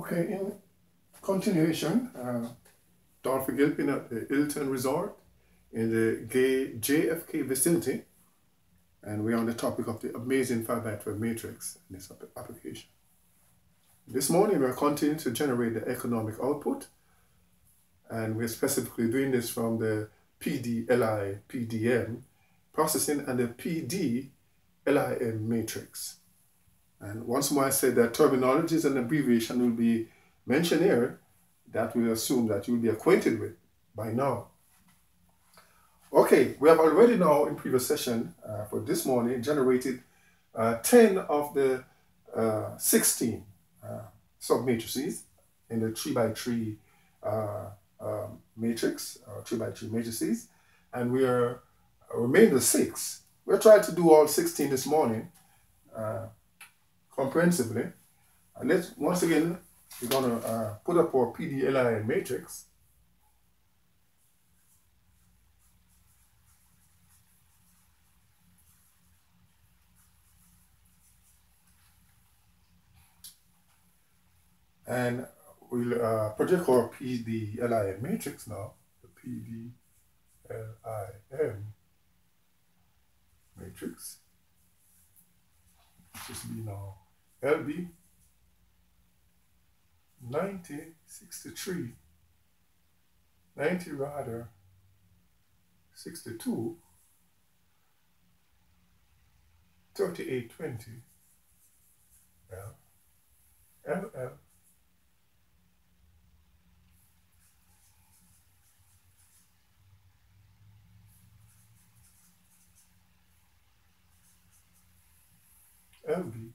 Okay, in continuation, Dolphy Gilpin at the Hilton Resort in the JFK vicinity, and we're on the topic of the amazing 5x12 matrix in this application. This morning we're continuing to generate the economic output, and we're specifically doing this from the PDLIPDM processing and the PDLIM matrix. And once more I said that terminologies and abbreviation will be mentioned here that we assume that you'll be acquainted with by now. Okay, we have already now in previous session for this morning generated 10 of the 16 submatrices in the 3x3 matrix, 3x3 matrices, and we are remainder 6. We're trying to do all 16 this morning comprehensively. And let's once again we're going to put up our PDLI matrix. And we'll project our PDLI matrix now, the PDLIM matrix. This will be now LB 90, 63, 90 rather, 62, 38, 20, L, LL, LB,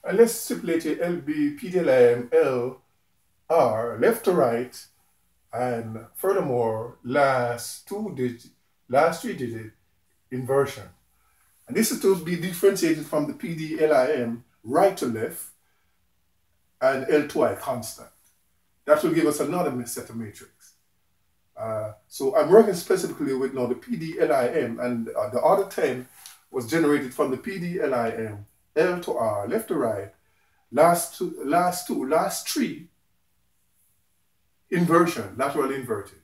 and let's stipulate a LB, PDLIM, L, R, left to right, and furthermore, last 3 digit inversion. And this is to be differentiated from the PDLIM, right to left, and L2I constant. That will give us another set of matrix. So I'm working specifically with now the PDLIM, and the other 10 was generated from the PDLIM, L to R, left to right, last 3 inversion, lateral inverted.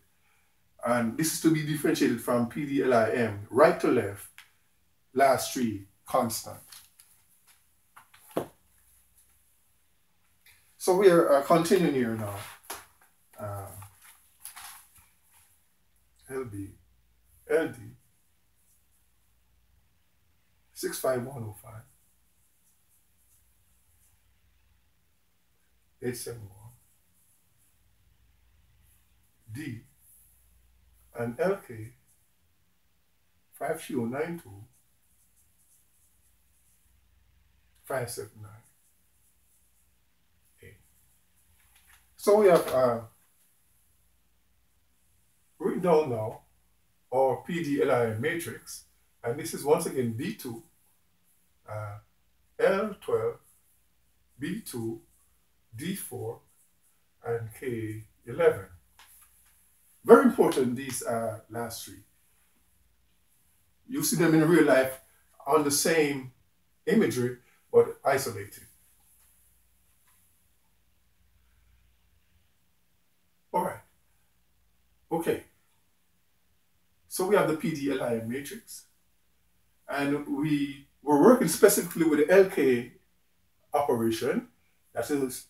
And this is to be differentiated from PDLIM, right to left, last 3 constant. So we are continuing here now. LB, LD, 65105, 871, D, and LK, 5092, 579, A. So we have written down now our PDLI matrix, and this is once again B2, L12, B2, D4, and K11. Very important, these last 3. You see them in real life on the same imagery, but isolated. All right. Okay. So we have the PDLI matrix, and we were working specifically with the LK operation. That is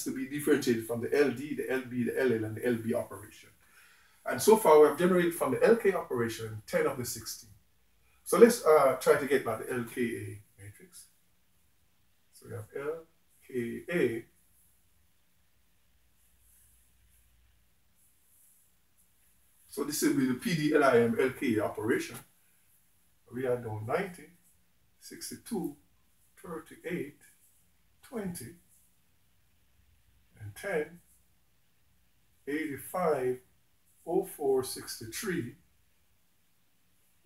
to be differentiated from the LD, the LB, the LL, and the LB operation. And so far we have generated from the LK operation 10 of the 16. So let's try to get back the LKA matrix. So we have LKA. So this will be the PDLIM LKA operation. We are down 90, 62, 38, 20, and 10, 85, 04, 63,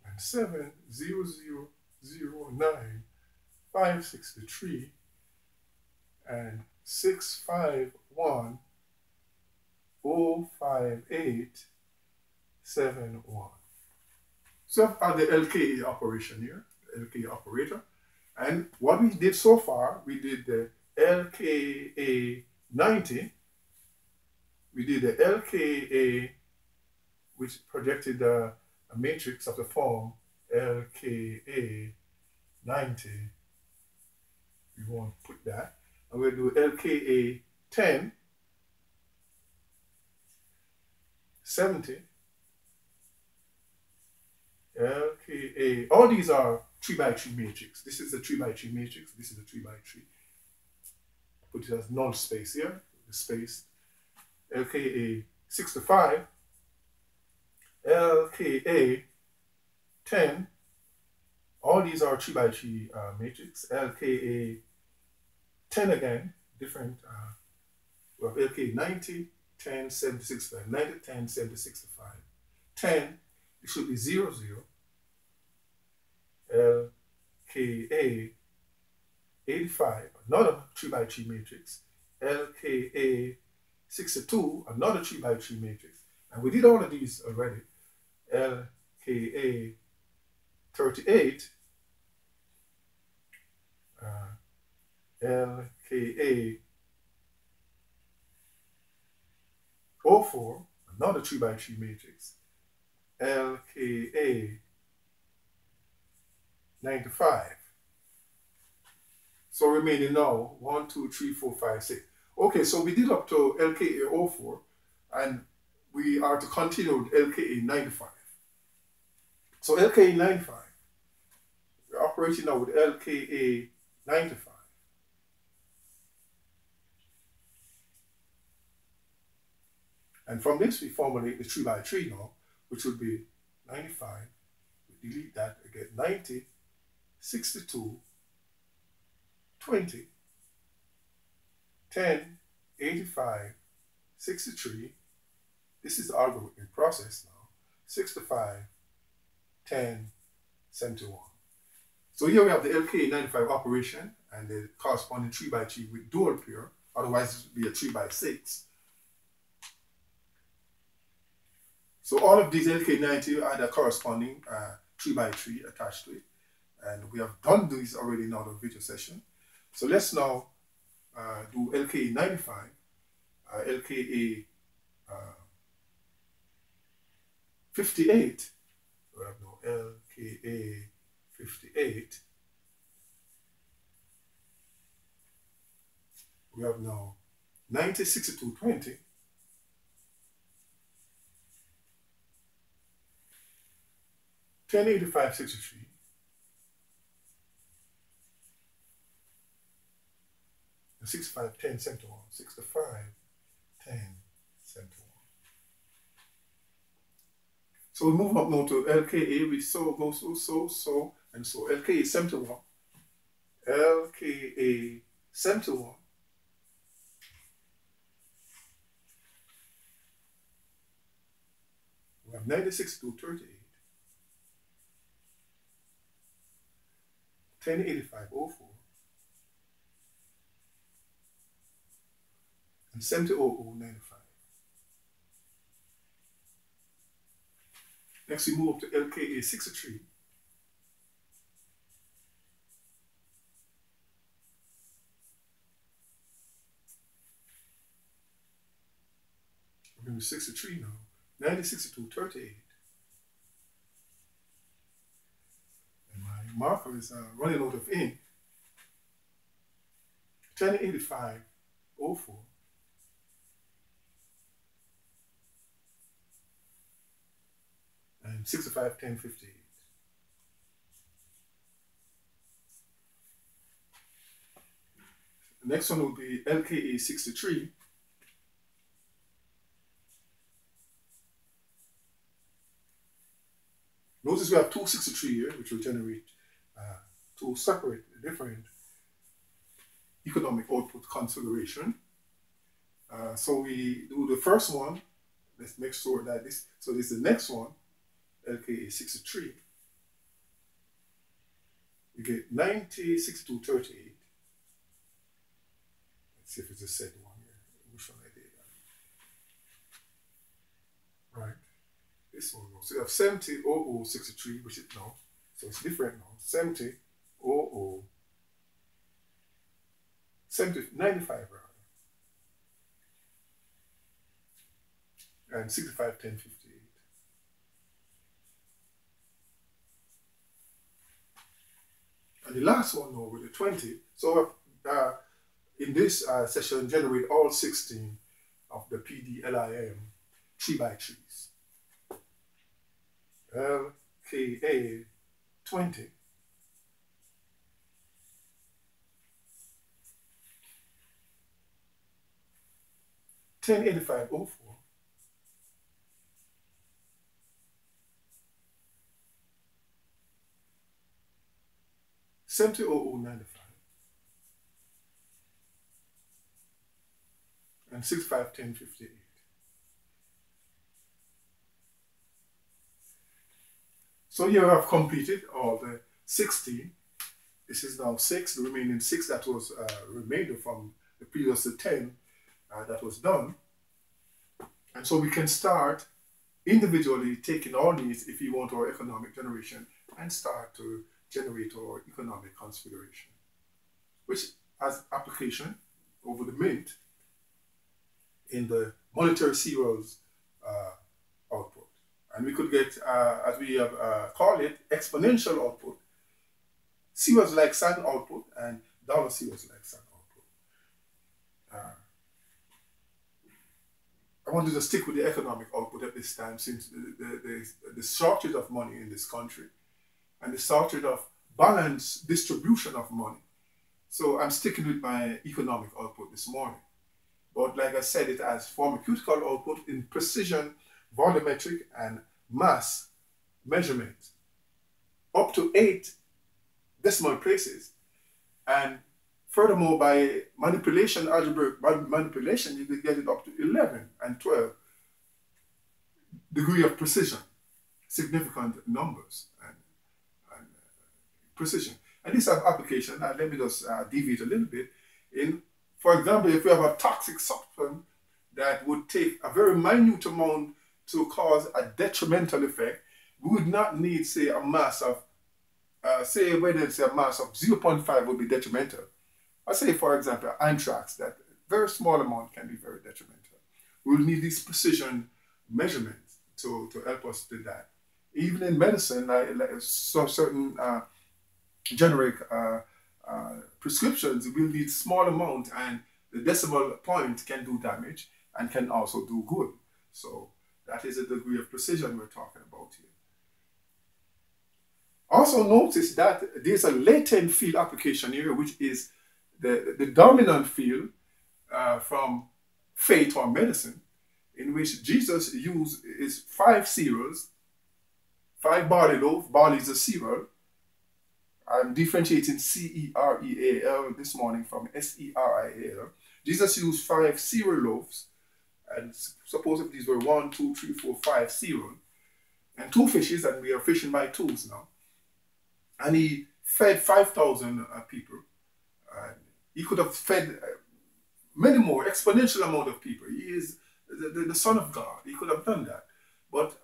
and 7, 0, 0, 0, 9, 5, 63, and 6, 5, 1, 0, 5, 8, 7, 1. So I've had the LKA operation here, the LKA operator. And what we did so far, we did the LKA 90. We did the LKA, which projected a matrix of the form LKA 90. We won't put that. And we'll do LKA 10, 70, LKA. All these are 3 by 3 matrix. This is the 3 by 3 matrix. This is the 3 by 3. Put it as null space here, the space. LKA 65, LKA 10. All these are 3 by 3 matrix. LKA 10 again, different. We have LKA 90, 10, 70, 65. 90, 10, 70, 65. 10, it should be 0, 0. LKA 85, another 3 by 3 matrix. LKA 62, another 3 by 3 matrix. And we did all of these already. LKA 38, LKA 04, another 3 by 3 matrix. LKA 95. So remaining now 1, 2, 3, 4, 5, 6. Okay, so we did up to LKA 04, and we are to continue with LKA 95. So LKA 95, we're operating now with LKA 95. And from this, we formulate the 3 by 3 now, which would be 95. We delete that, we get 90, 62, 20, 10, 85, 63. This is the algorithmic process now. 65, 10, 71. So here we have the LKA 95 operation and the corresponding 3 by 3 with dual pair. Otherwise, it would be a 3 by 6. So all of these LK90 are the corresponding 3 by 3 attached to it. And we have done these already in our video session. So let's now do LKA 95, LKA 58. We have now LKA 58. We have now 90, 62, 20. 10, 85, 63. And 65, 10, 71. 65, 10, 71. So we move up now to LKA. We go so, and so. LKA 71. LKA 71. We have 96 to 38. 108504 and 700095. Next we move up to LKA 63. We're going to 63 now. 906238. Marker is running out of ink. 108504 and 651058. The next one will be LKA 63. Notice we have 263 here, which will generate two separate, different economic output configuration. So we do the first one. Let's make sure that this, so this is the next one, LKA 63. We get 90, 62, 38. Let's see if it's the second one here. Which one I did? Right. this one now. So you have 700063, which is now, so it's different now. 7000 95 rather, and 651058. And the last one now with the 20. So in this session, generate all 16 of the PDLIM 3x3s. LKA 20. $10.85.04, 700095, and 651058. So here I have completed all the 16. This is now 6, the remaining 6 that was remainder from the previous 10 that was done. And so we can start individually taking all these if you want our economic generation and start to generate our economic configuration, which has application over the mint in the monetary serials output. And we could get, as we have called it, exponential output, serials like sun output, and dollar serials like sun output. I wanted to stick with the economic output at this time, since the shortage of money in this country and the shortage of balanced distribution of money. So I'm sticking with my economic output this morning. But like I said, it has pharmaceutical output in precision, volumetric, and mass measurement, up to 8 decimal places. And furthermore, by manipulation, algebraic manipulation, you can get it up to 11 and 12 degree of precision, significant numbers and precision. And this has application, let me just deviate a little bit. For example, if we have a toxic substance that would take a very minute amount to cause a detrimental effect, we would not need, say, a mass of, say, whether it's a mass of 0.5 would be detrimental. I say, for example, anthrax, that very small amount can be very detrimental. We will need these precision measurements to help us do that. Even in medicine, so certain generic prescriptions will need small amount, and the decimal point can do damage and can also do good. So that is a degree of precision we're talking about here. Also notice that there's a latent field application here, which is the dominant field from faith or medicine, in which Jesus used his 5 cereals, 5 barley loaf. Barley is a cereal. I'm differentiating C-E-R-E-A-L this morning from S-E-R-I-A-L. Jesus used 5 cereal loaves, and suppose if these were 1, 2, 3, 4, 5 cereal, and 2 fishes, and we are fishing by 2s now. And he fed 5,000 people. He could have fed many more, exponential amount of people. He is the Son of God. He could have done that. But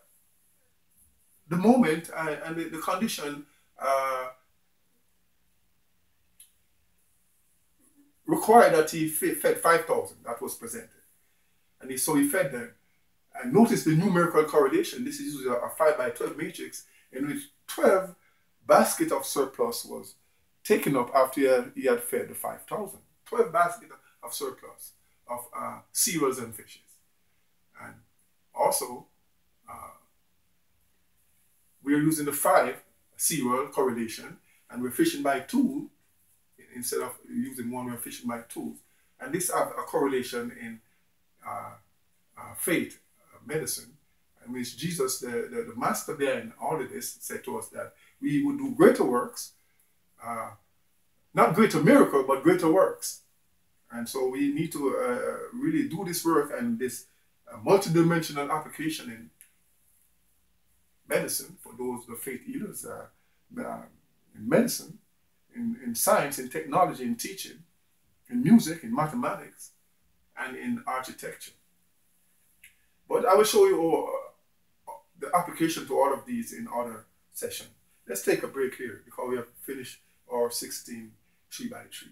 the moment and the condition required that he fed 5,000. That was presented. And so he fed them. And notice the numerical correlation. This is usually a 5 by 12 matrix in which 12 basket of surplus was taken up after he had fed the 5,000. 12 baskets of surplus of cereals and fishes. And also, we are using the 5 cereal correlation, and we're fishing by 2 instead of using 1. We're fishing by 2. And this have a correlation in faith medicine, in which Jesus, the master behind all of this, said to us that we would do greater works, not greater miracle, but greater works. And so we need to really do this work, and this multidimensional application in medicine for those, the faith healers, in medicine, in science, in technology, in teaching, in music, in mathematics, and in architecture. But I will show you the application to all of these in other session. Let's take a break here because we have finished our 16 3 by 3.